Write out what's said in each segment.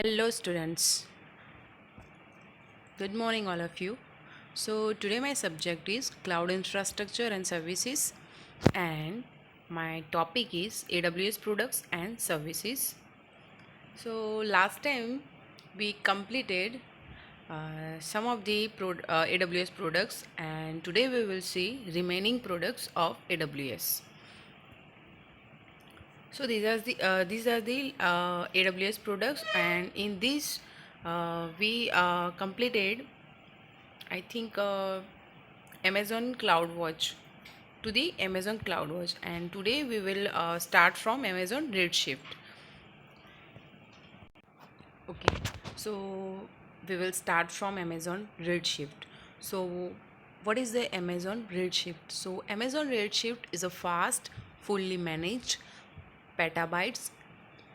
Hello, students. Good morning, all of you. So, today my subject is Cloud Infrastructure and Services, and my topic is AWS products and services. So, last time we completed some of the AWS products, and today we will see remaining products of AWS. So these are the AWS products, and in this we completed, I think, Amazon CloudWatch to the Amazon CloudWatch, and today we will start from Amazon Redshift. Okay, so we will start from Amazon Redshift. So, what is the Amazon Redshift? So, Amazon Redshift is a fast, fully managed petabytes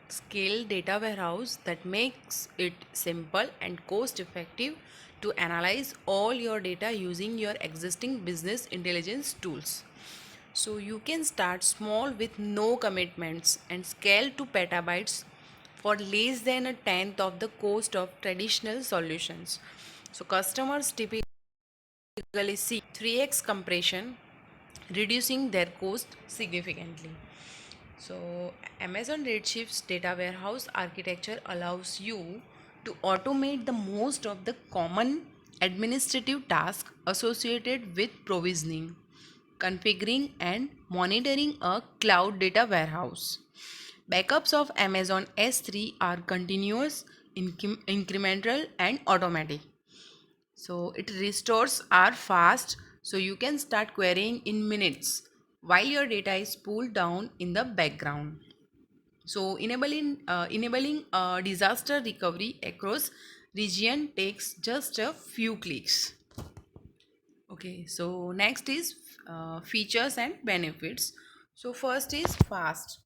scale data warehouse that makes it simple and cost effective to analyze all your data using your existing business intelligence tools. So you can start small with no commitments and scale to petabytes for less than a tenth of the cost of traditional solutions. So customers typically see 3x compression, reducing their cost significantly. So, Amazon Redshifts data warehouse architecture allows you to automate the most of the common administrative tasks associated with provisioning, configuring, and monitoring a cloud data warehouse. Backups of Amazon S3 are continuous, incremental, and automatic. So it restores are fast, so you can start querying in minutes while your data is pulled down in the background. So enabling disaster recovery across region takes just a few clicks. Okay, so next is features and benefits. So first is fast.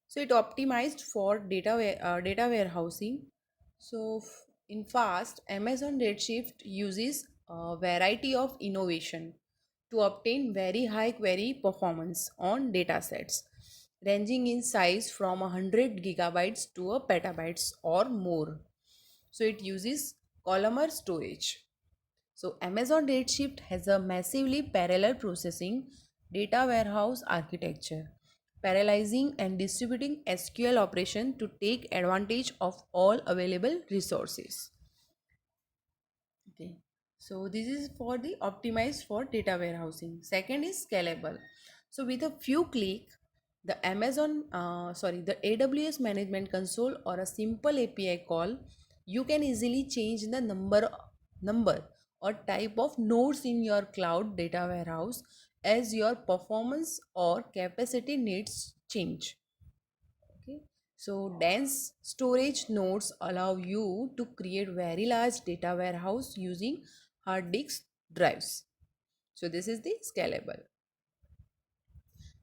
So it optimized for data warehousing. So in fast, Amazon Redshift uses a variety of innovation to obtain very high query performance on datasets ranging in size from 100 gigabytes to a petabytes or more. So it uses columnar storage. So Amazon Redshift has a massively parallel processing data warehouse architecture, parallelizing and distributing SQL operation to take advantage of all available resources. Okay. So this is for the optimized for data warehousing. Second is scalable. So with a few click, the AWS management console or a simple API call, you can easily change the number or type of nodes in your cloud data warehouse as your performance or capacity needs change. Okay. So dense storage nodes allow you to create very large data warehouse using hard disk drives. So this is the scalable.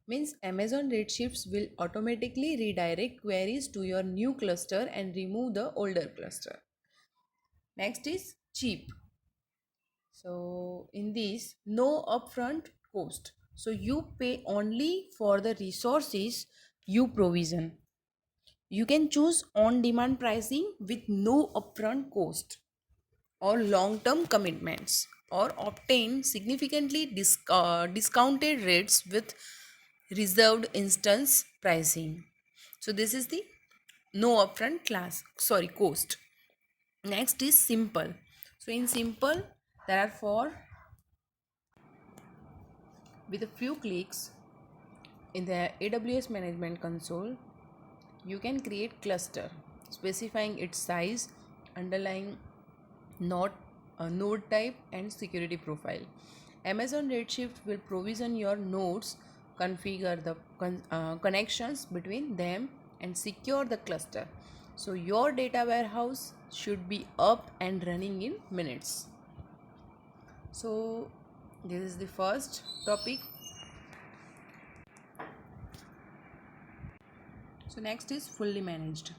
Means Amazon Redshifts will automatically redirect queries to your new cluster and remove the older cluster. Next is cheap. So in this, no upfront cost. So you pay only for the resources you provision. You can choose on demand pricing with no upfront cost or long term commitments, or obtain significantly discounted rates with reserved instance pricing. So, this is the no upfront cost. Next is simple. So, in simple, there are four. With a few clicks in the AWS management console, you can create cluster specifying its size, underlying node, node type, and security profile. Amazon Redshift will provision your nodes, configure the connections between them, and secure the cluster. So your data warehouse should be up and running in minutes. So this is the first topic. So next is fully managed.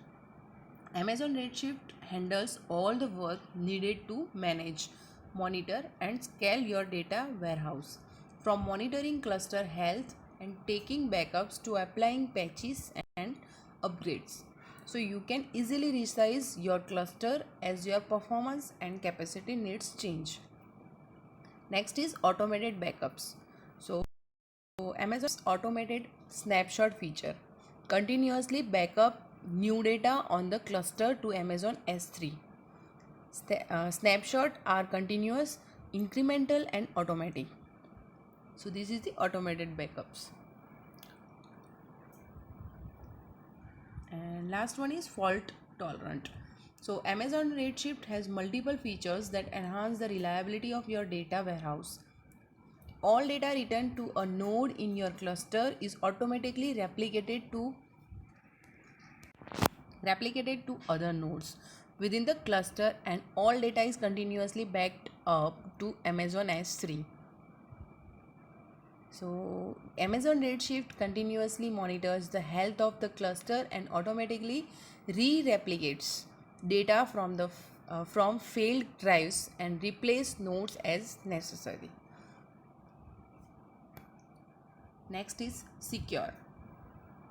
Amazon Redshift handles all the work needed to manage, monitor, and scale your data warehouse, from monitoring cluster health and taking backups to applying patches and upgrades. So you can easily resize your cluster as your performance and capacity needs change. Next is automated backups. So Amazon's automated snapshot feature continuously backup new data on the cluster to Amazon S3. Snapshot are continuous, incremental and automatic. So this is the automated backups. And last one is fault tolerant. So Amazon Redshift has multiple features that enhance the reliability of your data warehouse. All data returned to a node in your cluster is automatically replicated to other nodes within the cluster, and all data is continuously backed up to Amazon S3. So Amazon Redshift continuously monitors the health of the cluster and automatically re-replicates data from failed drives and replace nodes as necessary. Next is secure.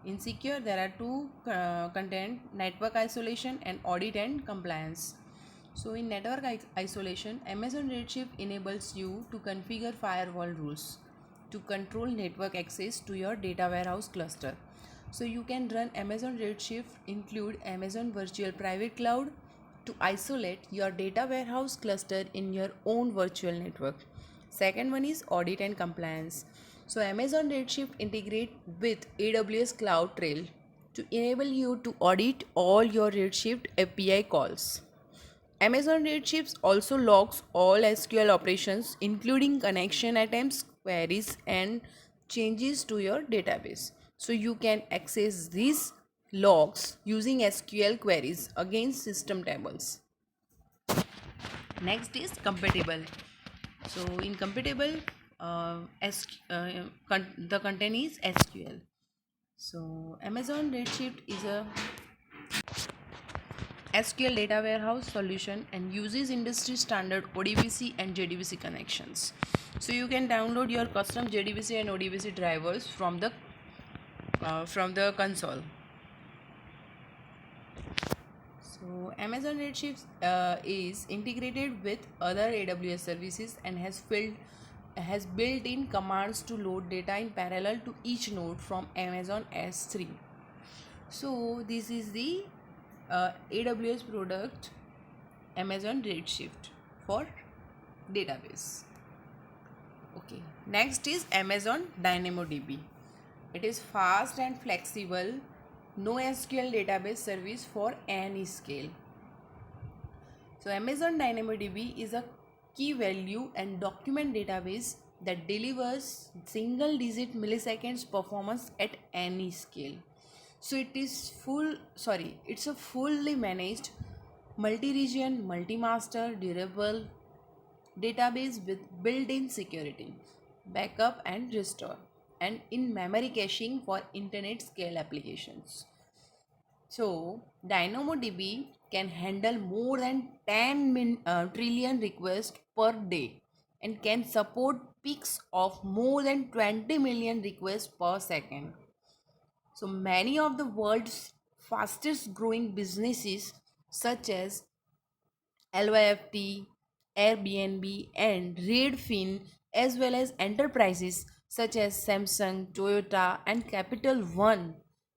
In secure, there are two content: network isolation and audit and compliance. So in network isolation, Amazon Redshift enables you to configure firewall rules to control network access to your data warehouse cluster. So you can run Amazon Redshift, include Amazon Virtual Private Cloud to isolate your data warehouse cluster in your own virtual network. Second one is audit and compliance. So Amazon Redshift integrate with AWS CloudTrail to enable you to audit all your Redshift API calls. Amazon Redshift also logs all SQL operations, including connection attempts, queries, and changes to your database. So you can access these logs using SQL queries against system tables. Next is compatible. So in compatible, the content is SQL. So Amazon Redshift is a SQL data warehouse solution and uses industry standard ODBC and JDBC connections. So you can download your custom JDBC and ODBC drivers from the console. So Amazon Redshift is integrated with other AWS services and has built-in commands to load data in parallel to each node from Amazon S3. So this is the AWS product Amazon Redshift for database. Okay, next is Amazon DynamoDB. It is fast and flexible NoSQL database service for any scale. So Amazon DynamoDB is a key value and document database that delivers single digit milliseconds performance at any scale. So it's a fully managed multi-region, multi-master, durable database with built-in security, backup and restore, and in-memory caching for internet scale applications. So DynamoDB can handle more than 10 trillion requests per day and can support peaks of more than 20 million requests per second. So many of the world's fastest growing businesses such as LYFT, Airbnb, and Redfin, as well as enterprises such as Samsung, Toyota, and Capital One,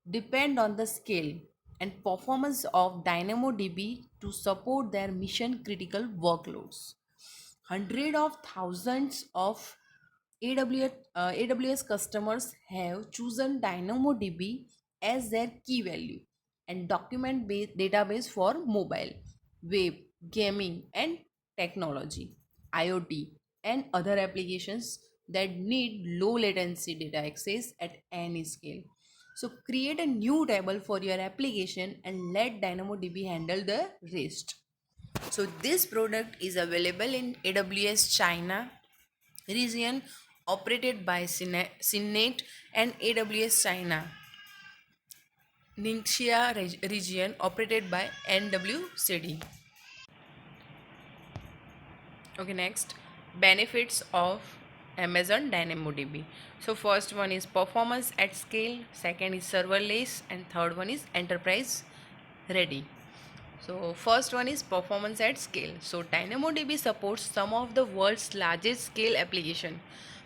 depend on the scale and performance of DynamoDB to support their mission critical workloads. Hundreds of thousands of AWS customers have chosen DynamoDB as their key value and document based database for mobile, web, gaming, and technology, IoT, and other applications that need low latency data access at any scale. So create a new table for your application and let DynamoDB handle the rest. So this product is available in AWS China region operated by Synnate and AWS China Ningxia region operated by NWCD. Okay, next, benefits of Amazon DynamoDB. So first one is performance at scale, second is serverless, and third one is enterprise ready. So first one is performance at scale. So DynamoDB supports some of the world's largest scale application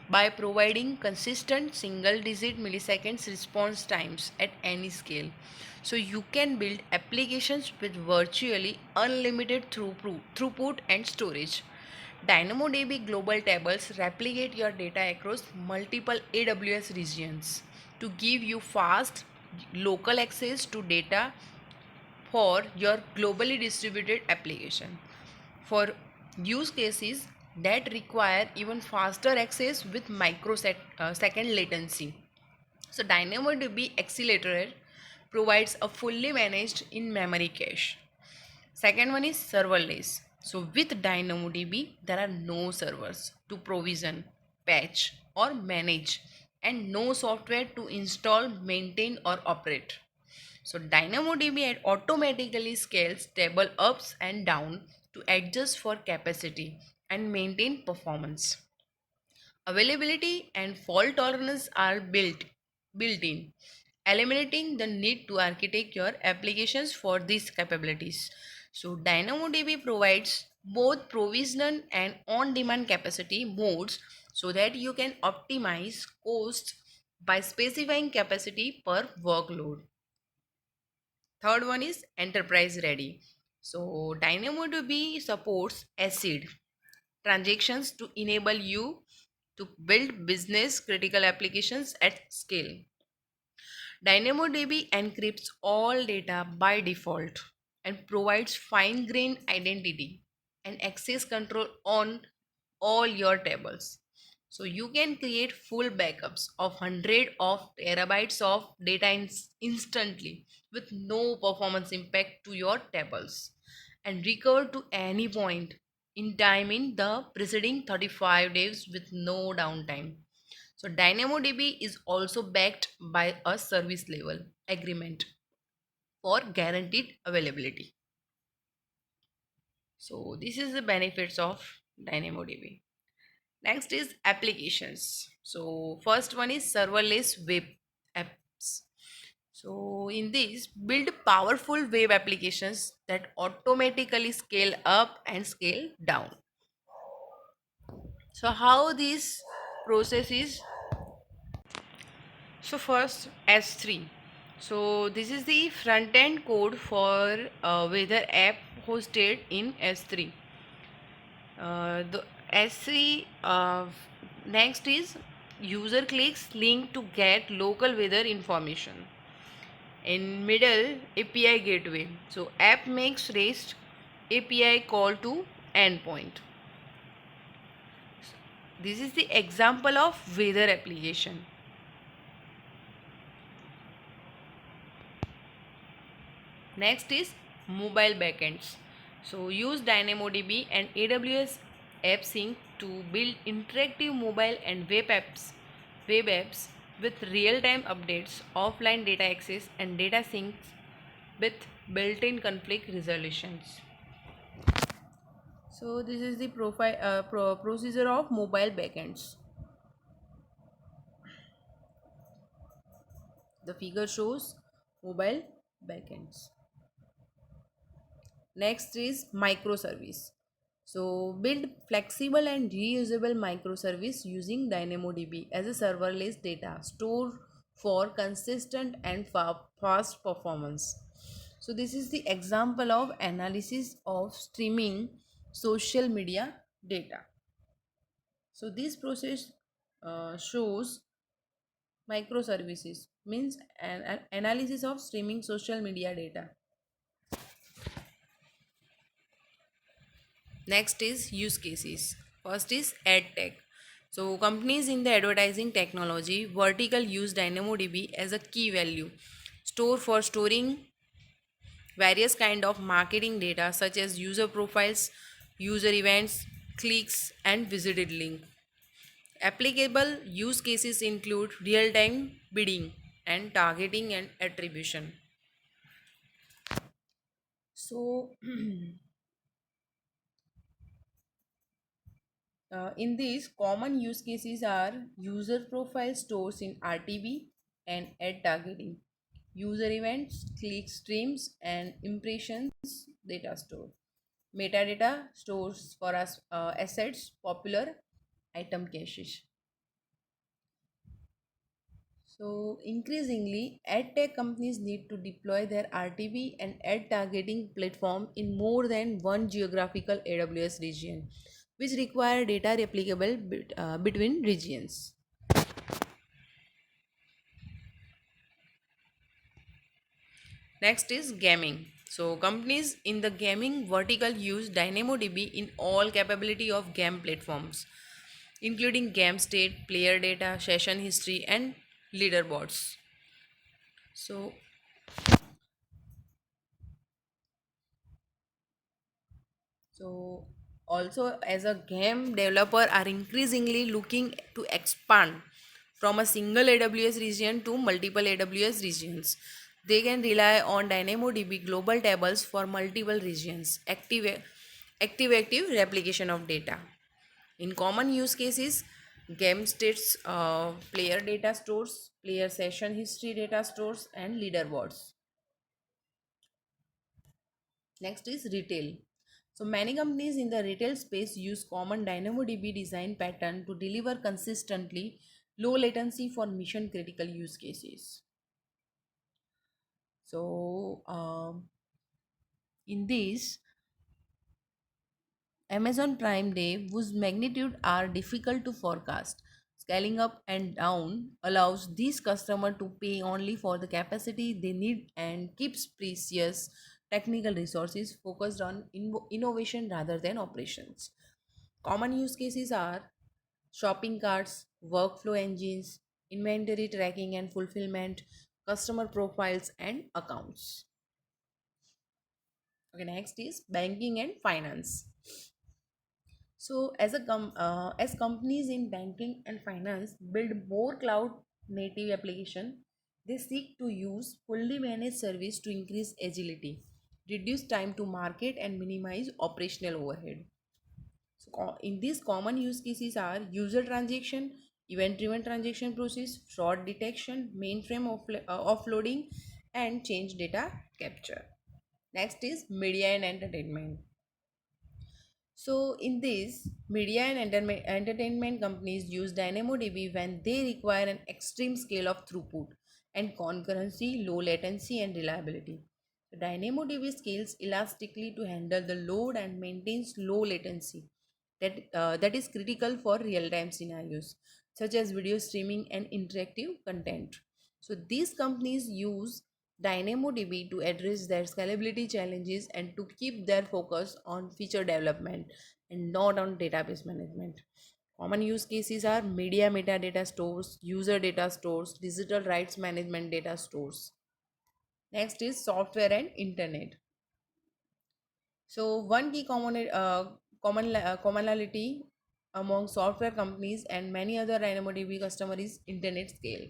by providing consistent single digit milliseconds response times at any scale. So you can build applications with virtually unlimited throughput and storage. DynamoDB global tables replicate your data across multiple AWS regions to give you fast local access to data for your globally distributed application. For use cases that require even faster access with second latency. So DynamoDB Accelerator provides a fully managed in-memory cache. Second one is serverless. So with DynamoDB, there are no servers to provision, patch, or manage, and no software to install, maintain, or operate. So DynamoDB automatically scales table ups and down to adjust for capacity and maintain performance. Availability and fault tolerance are built in, eliminating the need to architect your applications for these capabilities. So DynamoDB provides both provisional and on-demand capacity modes so that you can optimize costs by specifying capacity per workload. Third one is enterprise ready. So DynamoDB supports ACID transactions to enable you to build business critical applications at scale. DynamoDB encrypts all data by default and provides fine grained identity and access control on all your tables. So you can create full backups of 100 of terabytes of data instantly with no performance impact to your tables and recover to any point in time in the preceding 35 days with no downtime. So DynamoDB is also backed by a service level agreement for guaranteed availability. So this is the benefits of DynamoDB. Next is applications. So first one is serverless web apps. So in this, build powerful web applications that automatically scale up and scale down. So how this process is. So first S3. So this is the front end code for weather app hosted in S3. The S3 next is user clicks link to get local weather information. In middle API gateway. So app makes REST API call to endpoint. This is the example of weather application. Next is mobile backends. So use DynamoDB and AWS AppSync to build interactive mobile and web apps with real-time updates, offline data access, and data syncs with built-in conflict resolutions. So this is the procedure of mobile backends. The figure shows mobile backends. Next is microservice. So build flexible and reusable microservice using DynamoDB as a serverless data store for consistent and fast performance. So this is the example of analysis of streaming social media data. So this process shows microservices means an analysis of streaming social media data. Next is use cases. First is ad tech. So companies in the advertising technology vertical use DynamoDB as a key value store for storing various kind of marketing data such as user profiles, user events, clicks and visited link. Applicable use cases include real-time bidding and targeting and attribution. So in these, common use cases are user profile stores in RTB and ad targeting, user events, click streams, and impressions data store. Metadata stores for us assets, popular item caches. So increasingly, ad tech companies need to deploy their RTB and ad targeting platform in more than one geographical AWS region, which require data replicable between regions. Next is gaming. So companies in the gaming vertical use DynamoDB in all capability of game platforms, including game state, player data, session history, and leaderboards. So So, also as a game developer are increasingly looking to expand from a single AWS region to multiple AWS regions. They can rely on DynamoDB global tables for multiple regions, active replication of data. In common use cases, game states, player data stores, player session history data stores, and leaderboards. Next is retail. So many companies in the retail space use common DynamoDB design pattern to deliver consistently low latency for mission critical use cases. So in this, Amazon Prime Day, whose magnitude are difficult to forecast, scaling up and down allows these customers to pay only for the capacity they need and keeps precious technical resources focused on innovation rather than operations. Common use cases are shopping carts, workflow engines, inventory tracking and fulfillment, customer profiles, and accounts. Okay, next is banking and finance. So, as companies in banking and finance build more cloud native application, they seek to use fully managed service to increase agility, reduce time to market, and minimize operational overhead. So, in these common use cases are user transaction, event-driven transaction process, fraud detection, mainframe offloading, and change data capture. Next is media and entertainment. So, in this, media and entertainment companies use DynamoDB when they require an extreme scale of throughput and concurrency, low latency, and reliability. So DynamoDB scales elastically to handle the load and maintains low latency that is critical for real-time scenarios such as video streaming and interactive content. So these companies use DynamoDB to address their scalability challenges and to keep their focus on feature development and not on database management. Common use cases are media metadata stores, user data stores, digital rights management data stores. Next is software and internet. So one key commonality among software companies and many other DynamoDB customers is internet scale.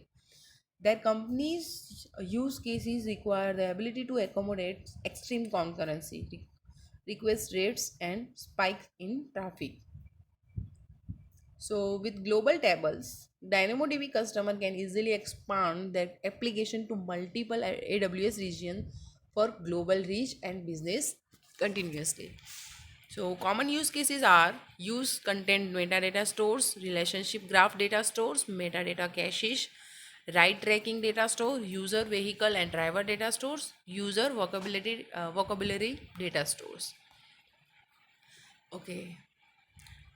Their companies' use cases require the ability to accommodate extreme concurrency, request rates, and spikes in traffic. So, with global tables, DynamoDB customer can easily expand their application to multiple AWS regions for global reach and business continuously. So, common use cases are use content metadata stores, relationship graph data stores, metadata caches, ride tracking data store, user vehicle and driver data stores, user vocabulary data stores. Okay,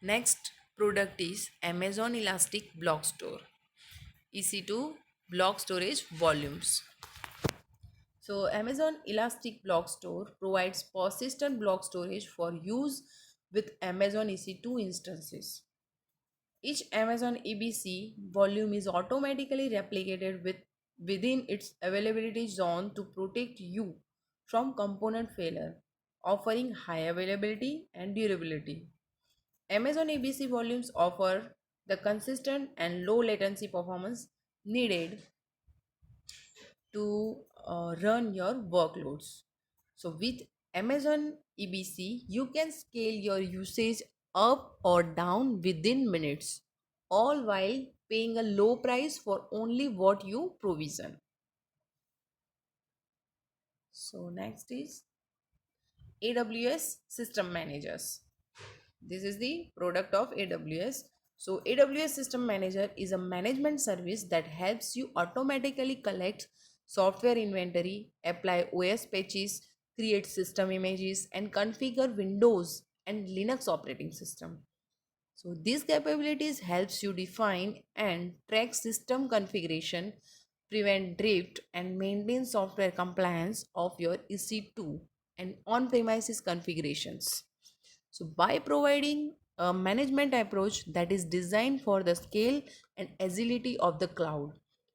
next product is Amazon Elastic Block Store, EC2 block storage volumes. So Amazon Elastic Block Store provides persistent block storage for use with Amazon EC2 instances. Each Amazon EBC volume is automatically replicated within its availability zone to protect you from component failure, offering high availability and durability. Amazon ABC volumes offer the consistent and low latency performance needed to run your workloads. So, with Amazon EBC, you can scale your usage up or down within minutes, all while paying a low price for only what you provision. So next is AWS System Managers. This is the product of AWS. So AWS System Manager is a management service that helps you automatically collect software inventory, apply OS patches, create system images, and configure Windows and Linux operating system. So these capabilities helps you define and track system configuration, prevent drift, and maintain software compliance of your EC2 and on-premises configurations. So by providing a management approach that is designed for the scale and agility of the cloud,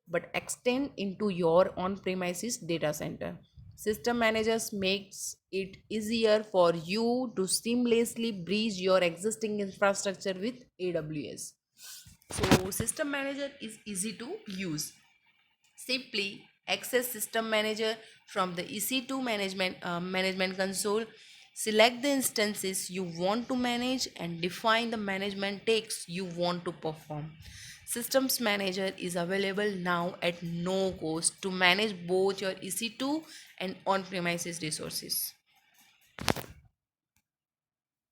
but extend into your on-premises data center. System managers makes it easier for you to seamlessly bridge your existing infrastructure with AWS. So system manager is easy to use. Simply access System Manager from the EC2 management console. Select the instances you want to manage and define the management tasks you want to perform. Systems Manager is available now at no cost to manage both your EC2 and on-premises resources.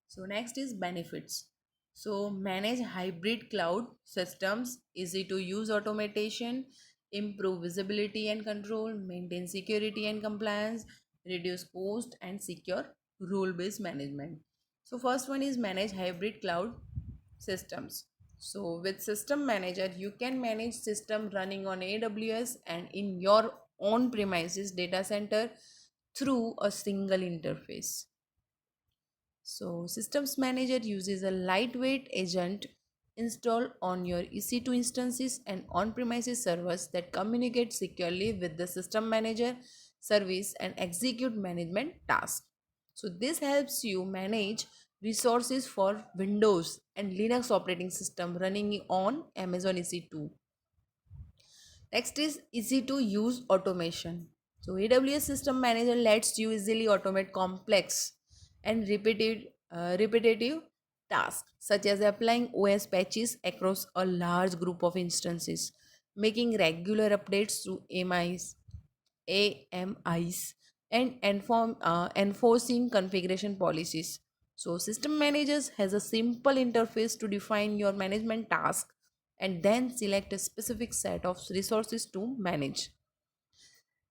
So next is benefits. So manage hybrid cloud systems, easy to use automation, improve visibility and control, maintain security and compliance, reduce cost and secure role-based management. So first one is manage hybrid cloud systems. So with System Manager, you can manage system running on AWS and in your own premises data center through a single interface. So, Systems Manager uses a lightweight agent installed on your EC2 instances and on premises servers that communicate securely with the System Manager service and execute management tasks. So, this helps you manage resources for Windows and Linux operating system running on Amazon EC2. Next is easy to use automation. So AWS System Manager lets you easily automate complex and repetitive tasks such as applying OS patches across a large group of instances, making regular updates to AMIs, and enforcing configuration policies. So, System Managers has a simple interface to define your management task and then select a specific set of resources to manage.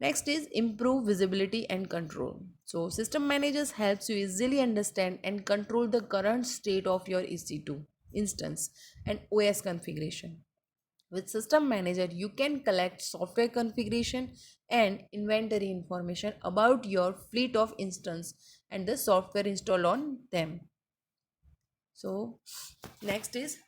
Next is improve visibility and control. So, System Managers helps you easily understand and control the current state of your EC2 instance and OS configuration. With System Manager, you can collect software configuration and inventory information about your fleet of instances and the software installed on them. So, next is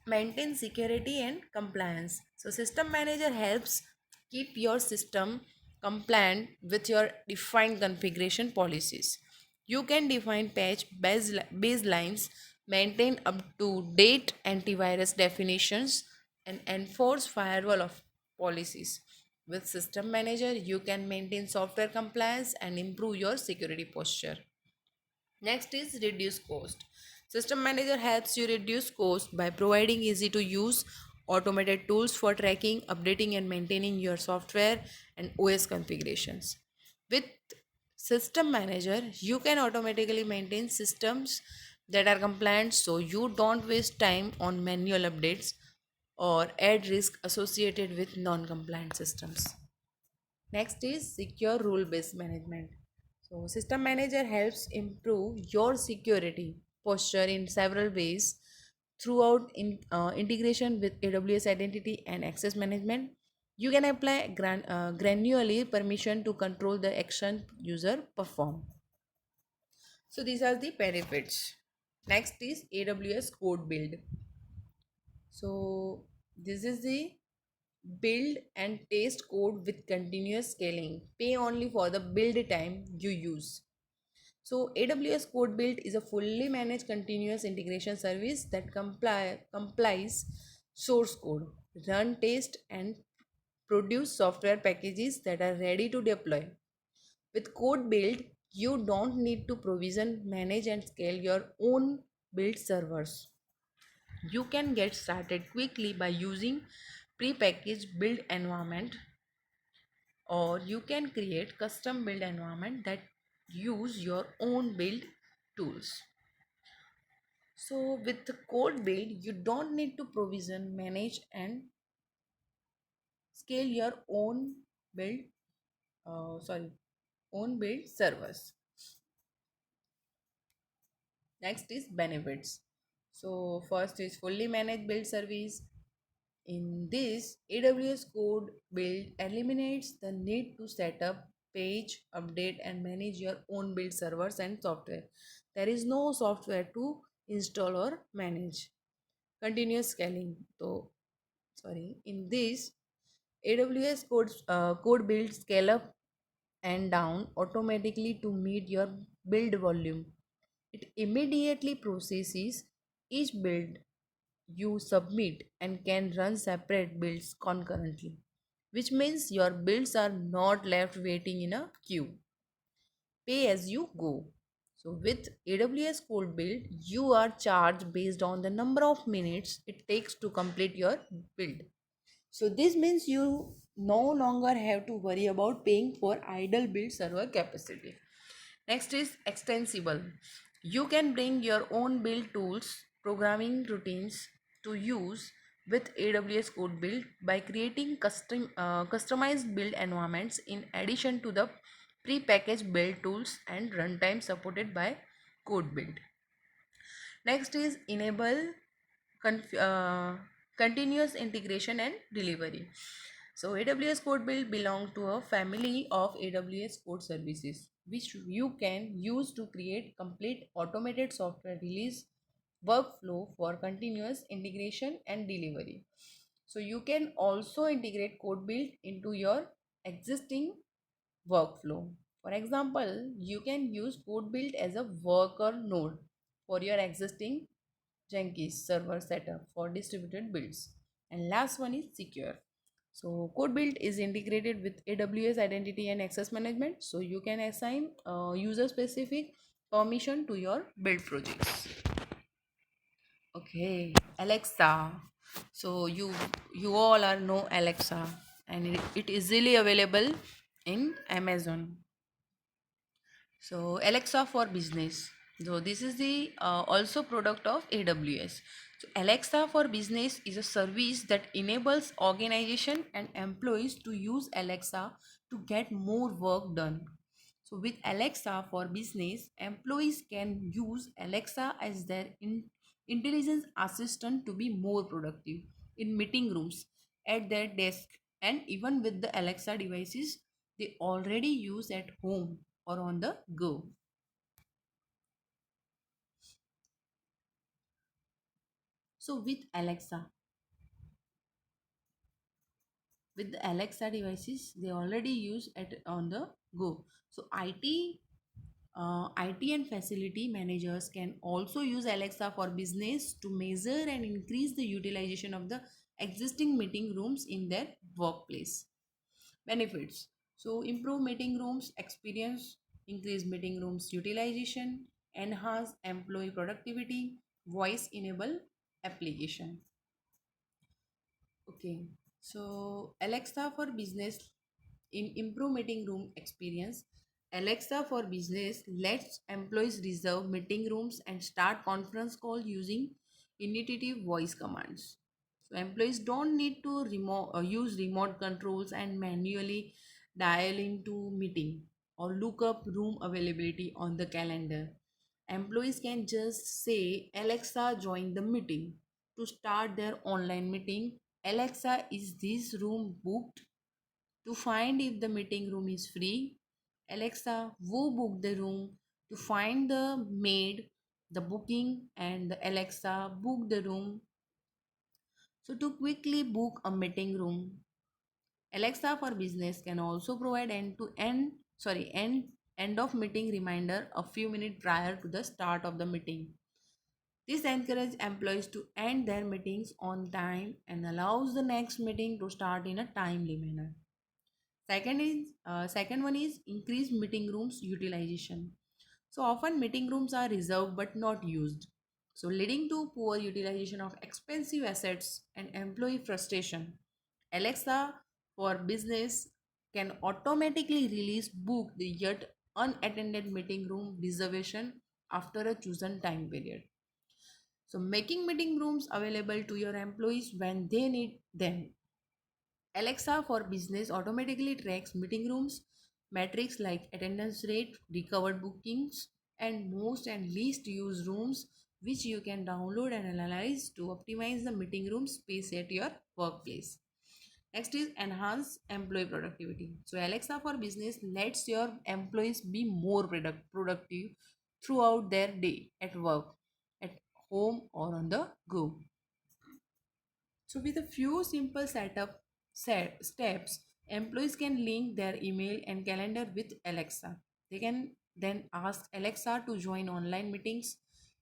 maintain security and compliance. So, System Manager helps keep your system compliant with your defined configuration policies. You can define patch baselines, maintain up to date antivirus definitions, and enforce firewall of policies. With System Manager, you can maintain software compliance and improve your security posture. Next is reduce cost. System Manager helps you reduce cost by providing easy to use automated tools for tracking, updating, and maintaining your software and OS configurations. With System Manager, you can automatically maintain systems that are compliant so you don't waste time on manual updates or add risk associated with non compliant systems. Next is secure rule based management. So, System Manager helps improve your security posture in several ways throughout integration with AWS Identity and Access Management. You can apply granular permission to control the action user perform. So, these are the benefits. Next is AWS Code Build. So, this is the build and test code with continuous scaling. Pay only for the build time you use. So AWS Code Build is a fully managed continuous integration service that complies source code, run test and produce software packages that are ready to deploy. With Code Build, you don't need to provision, manage and scale your own build servers. You can get started quickly by using prepackaged build environment or you can create custom build environment that use your own build tools. So with the code build, you don't need to provision, manage and scale your build, sorry, own build servers. Next is benefits. So first is fully managed build service. In this, AWS Code Build eliminates the need to set up, page, update, and manage your own build servers and software. There is no software to install or manage. Continuous scaling. So, sorry, in this, AWS code build scale up and down automatically to meet your build volume. It immediately processes each build you submit and can run separate builds concurrently, which means your builds are not left waiting in a queue. Pay as you go. So, with AWS Code Build, you are charged based on the number of minutes it takes to complete your build. So, this means you no longer have to worry about paying for idle build server capacity. Next is extensible. You can bring your own build tools, programming routines to use with AWS Code Build by creating customized build environments in addition to the pre-packaged build tools and runtime supported by Code Build. Next is enable conf- uh, continuous integration and delivery. So AWS Code Build belongs to a family of AWS code services which you can use to create complete automated software release workflow for continuous integration and delivery. So you can also integrate code build into your existing workflow. For example, you can use code build as a worker node for your existing Jenkins server setup for distributed builds. And last one is secure. So code build is integrated with AWS identity and access management. So you can assign user specific permission to your build projects. Okay, Alexa. So you all are know Alexa, and it is easily available in Amazon. So Alexa for business. So this is the also product of AWS. So Alexa for business is a service that enables organization and employees to use Alexa to get more work done. So with Alexa for business, employees can use Alexa as their intelligence assistant to be more productive in meeting rooms, at their desk, and even with the Alexa devices they already use at home or on the go. So with the Alexa devices, they already use at on the go. So IT and facility managers can also use Alexa for business to measure and increase the utilization of the existing meeting rooms in their workplace. Benefits. So improve meeting rooms experience, increase meeting rooms utilization, enhance employee productivity, voice enable application. Okay, so Alexa for business in improve meeting room experience. Alexa for business lets employees reserve meeting rooms and start conference call using intuitive voice commands. So employees don't need to use remote controls and manually dial into meeting or look up room availability on the calendar. Employees can just say, Alexa, join the meeting. To start their online meeting, Alexa, is this room booked? To find if the meeting room is free, Alexa, who booked the room? To find the maid, the booking, and the Alexa, book the room. So, to quickly book a meeting room, Alexa for Business can also provide end of meeting reminder a few minutes prior to the start of the meeting. This encourages employees to end their meetings on time and allows the next meeting to start in a timely manner. Second one is increased meeting rooms utilization. So often meeting rooms are reserved but not used. So leading to poor utilization of expensive assets and employee frustration. Alexa for business can automatically release booked yet unattended meeting room reservation after a chosen time period. So, making meeting rooms available to your employees when they need them. Alexa for Business automatically tracks meeting rooms, metrics like attendance rate, recovered bookings, and most and least used rooms, which you can download and analyze to optimize the meeting room space at your workplace. Next is enhance employee productivity. So Alexa for Business lets your employees be more productive throughout their day at work, at home, or on the go. So with a few simple steps, employees can link their email and calendar with Alexa. They can then ask Alexa to join online meetings,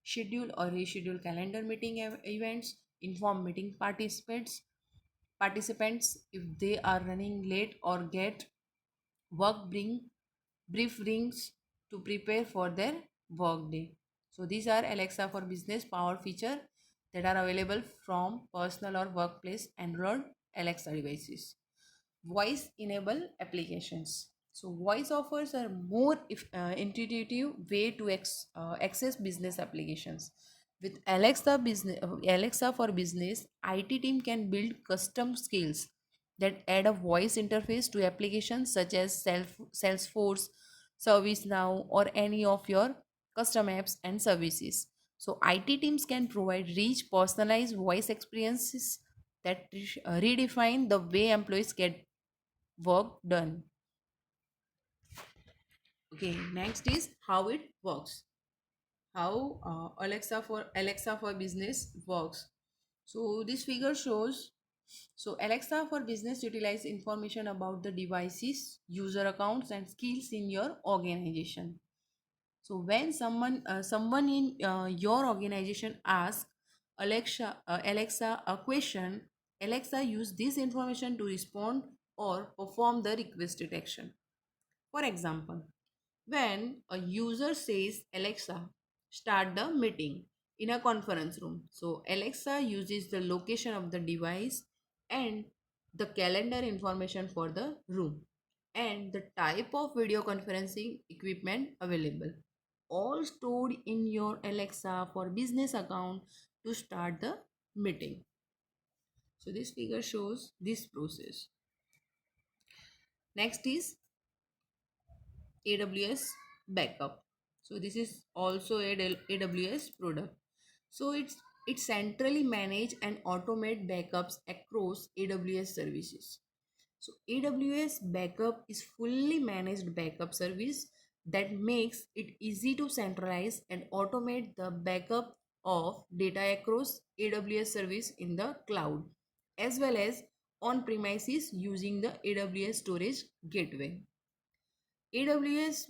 schedule or reschedule calendar meeting events, inform meeting participants if they are running late, or get work bring brief rings to prepare for their workday. So these are Alexa for Business power feature that are available from personal or workplace Android Alexa devices. Voice enable applications. So voice offers a more intuitive way to access business applications. With Alexa for Business, IT team can build custom skills that add a voice interface to applications such as Salesforce, ServiceNow, or any of your custom apps and services. So IT teams can provide rich, personalized voice experiences that redefine the way employees get work done. Okay, next is how it works. How Alexa for Business works. So this figure shows. So Alexa for Business utilize information about the devices, user accounts, and skills in your organization. So when someone in your organization asks Alexa a question, Alexa use this information to respond or perform the requested action. For example, when a user says Alexa, start the meeting in a conference room. So Alexa uses the location of the device and the calendar information for the room and the type of video conferencing equipment available, all stored in your Alexa for Business account to start the meeting. So this figure shows this process. Next is AWS backup. So this is also a AWS product. So it centrally manage and automate backups across AWS services. So AWS backup is fully managed backup service that makes it easy to centralize and automate the backup of data across AWS service in the cloud as well as on premises using the AWS storage gateway. AWS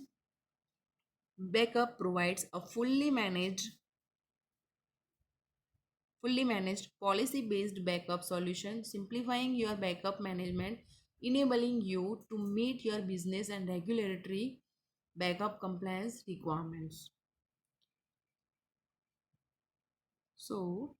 Backup provides a fully managed policy-based backup solution, simplifying your backup management, enabling you to meet your business and regulatory backup compliance requirements. So,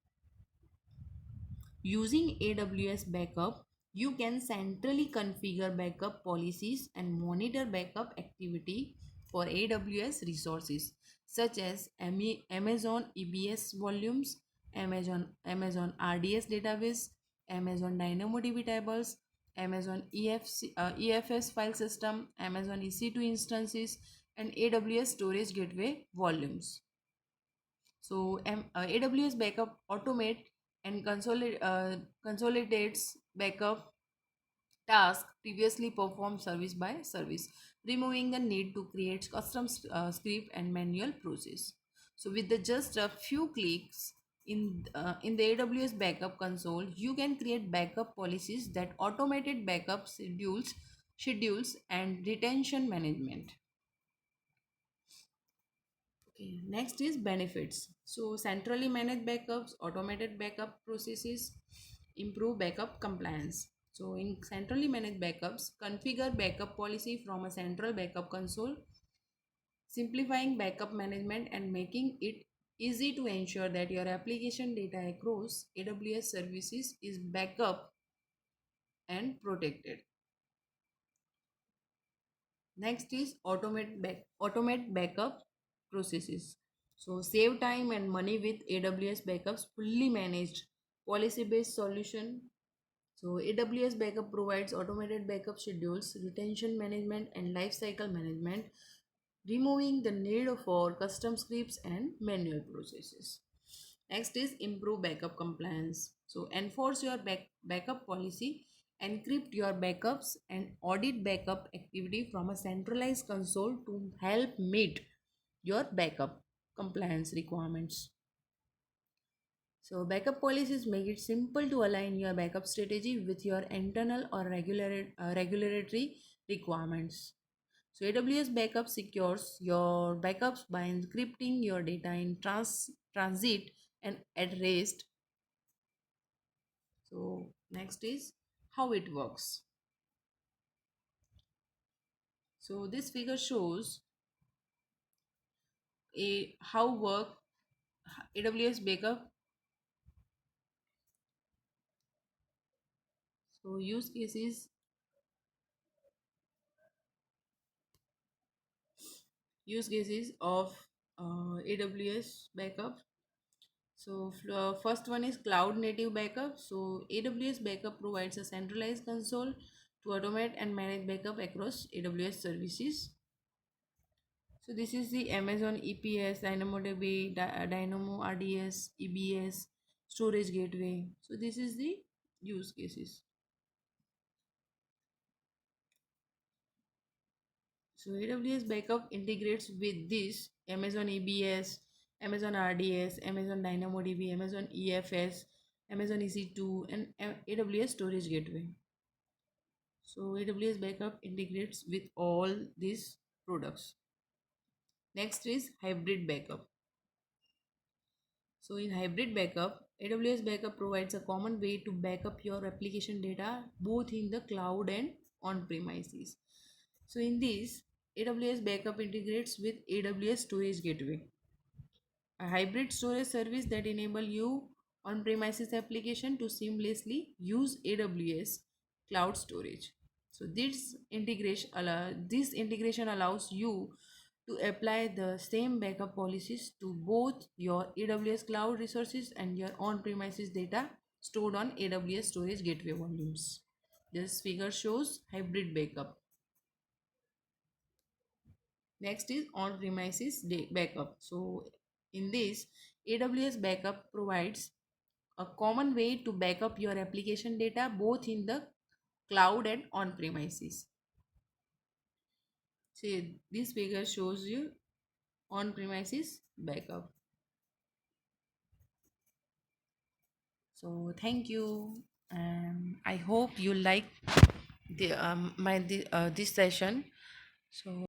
using AWS Backup, you can centrally configure backup policies and monitor backup activity for AWS resources such as Amazon EBS volumes, Amazon RDS database, Amazon DynamoDB tables, Amazon EFS file system, Amazon EC2 instances, and AWS storage gateway volumes. So AWS Backup automate and consolidates backup task previously performed service by service, removing the need to create custom script and manual process. So with the just a few clicks in the AWS Backup console, you can create backup policies that automated backup schedules and retention management. Okay, next is benefits. So centrally managed backups, automated backup processes, improve backup compliance. So in centrally managed backups, configure backup policy from a central backup console, simplifying backup management and making it easy to ensure that your application data across AWS services is backup and protected. Next is automate backup processes. So save time and money with AWS backups, fully managed policy based solution. So AWS backup provides automated backup schedules, retention management and lifecycle management, removing the need for custom scripts and manual processes. Next is improve backup compliance. So enforce your backup policy, encrypt your backups and audit backup activity from a centralized console to help meet your backup compliance requirements. So backup policies make it simple to align your backup strategy with your internal or regulatory requirements. So AWS Backup secures your backups by encrypting your data in transit and at rest. So next is how it works. So this figure shows a how work AWS Backup. So use cases of AWS Backup. So first one is cloud native backup. So AWS Backup provides a centralized console to automate and manage backup across AWS services. So this is the Amazon EPS, DynamoDB, Dynamo RDS, EBS, storage gateway. So this is the use cases. So AWS Backup integrates with this Amazon EBS, Amazon RDS, Amazon DynamoDB, Amazon EFS, Amazon EC2, and AWS Storage Gateway. So AWS Backup integrates with all these products. Next is hybrid backup. So in hybrid backup, AWS Backup provides a common way to backup your application data both in the cloud and on premises. So in this, AWS Backup integrates with AWS Storage Gateway, a hybrid storage service that enable you on-premises application to seamlessly use AWS cloud storage. So this integration allows you to apply the same backup policies to both your AWS cloud resources and your on-premises data stored on AWS storage gateway volumes. This figure shows hybrid backup. Next is on-premises backup. So in this, AWS backup provides a common way to backup your application data both in the cloud and on-premises. See, this figure shows you on-premises backup. So thank you, and I hope you like this session. So